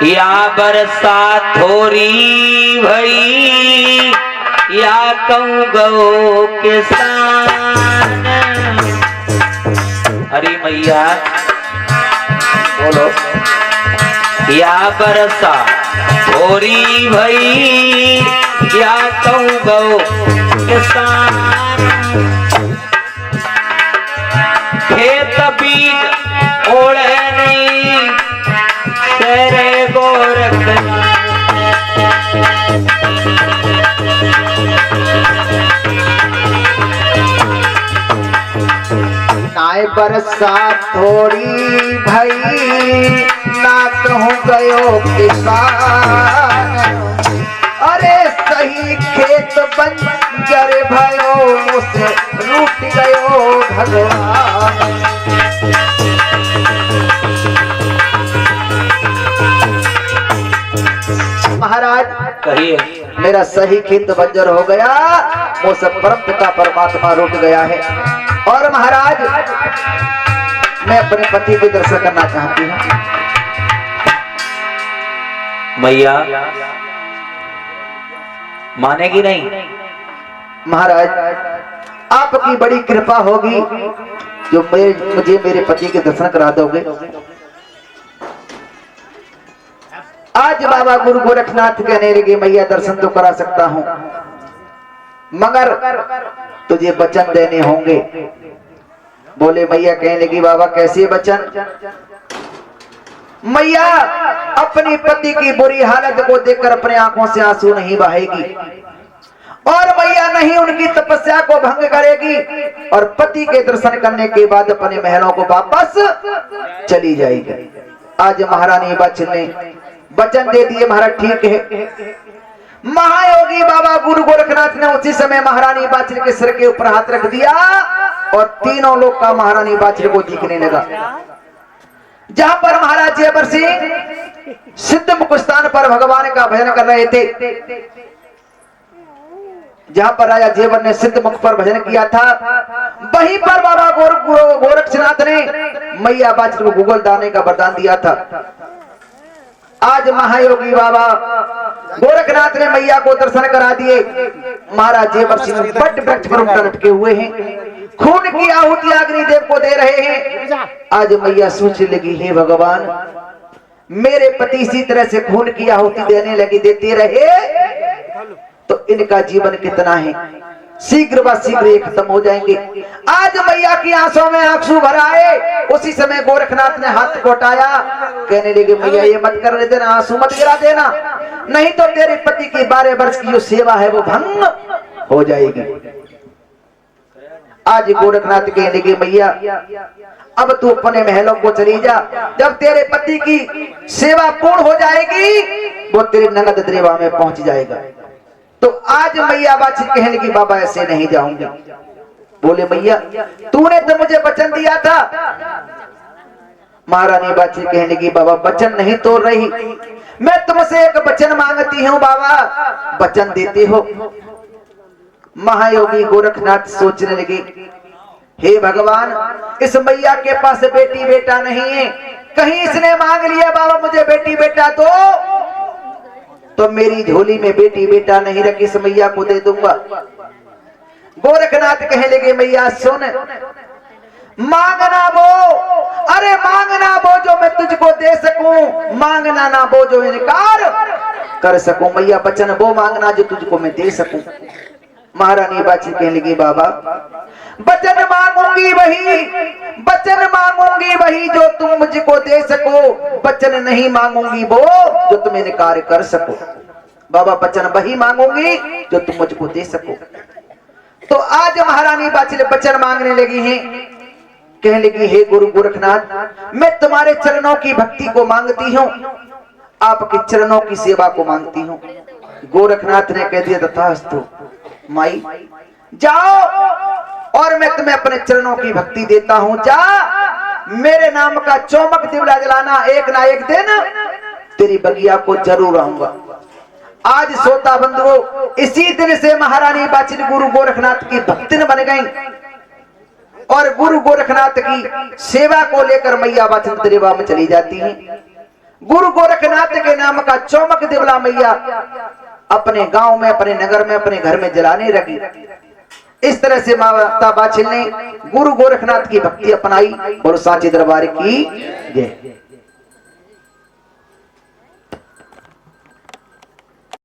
या बरसा थोड़ी भई या कहूँ गो किसान। हरी मैया बोलो। या बरसा थोड़ी भई या कहूँ गो किसान। खेत बीज ओढ़े नहीं तेरे गोरखनाथ। नाय बरसा थोड़ी भई ना कहूँ गयो किसान। अरे सही खेत बंजर भयो मुझसे रूठ गयो भगवान। महाराज कहिए। मेरा सही खेत बंजर हो गया, मुझसे परम पिता परमात्मा रूठ गया है। और महाराज मैं अपने पति के दर्शन करना चाहती हूँ। मैया मानेगी नहीं? महाराज आपकी बड़ी कृपा होगी जो मुझे मेरे पति के दर्शन करा दोगे। आज बाबा गुरु गोरखनाथ कहने लगे मैया दर्शन तो करा सकता हूँ मगर तुझे वचन देने होंगे। बोले मैया कहने लगी बाबा कैसे वचन? मैया अपनी पति की बुरी हालत को देखकर अपने आंखों से आंसू नहीं बहाएगी और मैया नहीं उनकी तपस्या को भंग करेगी और पति के दर्शन करने के बाद अपने महलों को वापस चली जाएगी। आज महारानी बच्चन ने वचन दे दिए। महाराज ठीक है। महायोगी बाबा गुरु गोरखनाथ ने उसी समय महारानी बाचल के सिर के ऊपर हाथ रख दिया और तीनों लोग का महारानी बाचल को दिखने लगा। जहां पर महाराज जयवर सिंह सिद्ध मुख स्थान पर भगवान का भजन कर रहे थे, जहां पर राजा जयवर ने सिद्ध मुख पर भजन किया था, वहीं पर बाबा गोरक्षनाथ ने मैया बाचल को गूगल दाने का वरदान दिया था। आज महायोगी बाबा गोरखनाथ ने मैया को दर्शन करा दिए। महाराज जयवर सिंह बट वृक्ष पर उल्टा लटके हुए हैं, खून की आहुति अग्निदेव को दे रहे हैं। आज मैया सोचने लगी हे भगवान मेरे पति इसी तरह से खून की आहुति देने लगी, देते रहे तो इनका जीवन कितना है, शीघ्र व शीघ्र ये खत्म हो जाएंगे। आज मैया की आंखों में आंसू भर आए। उसी समय गोरखनाथ ने हाथ को हटाया, कहने लगे मैया ये मत करने देना, आंसू मत गिरा देना, नहीं तो तेरे पति की 12 वर्ष की जो सेवा है वो भंग हो जाएगी। आज गोरखनाथ कहने लगे मैया अब तू अपने महलों को चली जा, जब तेरे पति की सेवा पूर्ण हो जाएगी वो तेरे नगद द्रेवा में पहुंच जाएगा। तो आज मैया बाची कहने लगी बाबा ऐसे नहीं जाऊंगी। बोले मैया तूने तो मुझे वचन दिया था। महारानी बाची कहने लगी बाबा वचन नहीं तोड़ रही, मैं तुमसे एक वचन मांगती हूँ बाबा, वचन देते हो? महायोगी गोरखनाथ सोचने लगे हे भगवान इस मैया के पास बेटी बेटा नहीं है, कहीं इसने मांग लिया बाबा मुझे बेटी बेटा दो तो मेरी झोली में बेटी बेटा नहीं रखी, इस मैया को दे दूंगा। गोरखनाथ कहने लगे मैया सुन, मांगना वो, अरे मांगना वो जो मैं तुझको दे सकूं, मांगना ना वो जो इनकार कर सकूं। मैया वचन वो मांगना जो तुझको मैं दे सकूं। महारानी बाची कहने लगी बाबा वचन मांगूंगी वही, वचन मांगूंगी वही जो तुम मुझको दे सको, वचन नहीं मांगूंगी वो जो तुम इनकार कर सको। बाबा वचन वही मांगूंगी जो तुम मुझको दे सको। तो आज महारानी बाची वचन मांगने लगी हैं, कहने लगी हे गुरु गोरखनाथ मैं तुम्हारे चरणों की भक्ति को मांगती हूँ, आपके चरणों की सेवा को मांगती हूँ। गोरखनाथ ने कह दिया तथास्तु माई जाओ और मैं तुम्हें अपने चरणों की भक्ति देता हूं, जा मेरे नाम का चौमक दिवला जलाना, एक ना एक दिन तेरी बगिया को जरूर आऊंगा। आज श्रोता बंधुओं इसी दिन से महारानी बाची गुरु गोरखनाथ की भक्तिन बन गई और गुरु गोरखनाथ की सेवा को लेकर मैया बाची दरबार में चली जाती हैं। गुरु गोरखनाथ के नाम का चौमक दिवला मैया अपने गांव में, अपने नगर में, अपने घर में जलाने लगी। इस तरह से माता बाछिल ने गुरु गोरखनाथ की भक्ति अपनाई और सांची दरबार की जय।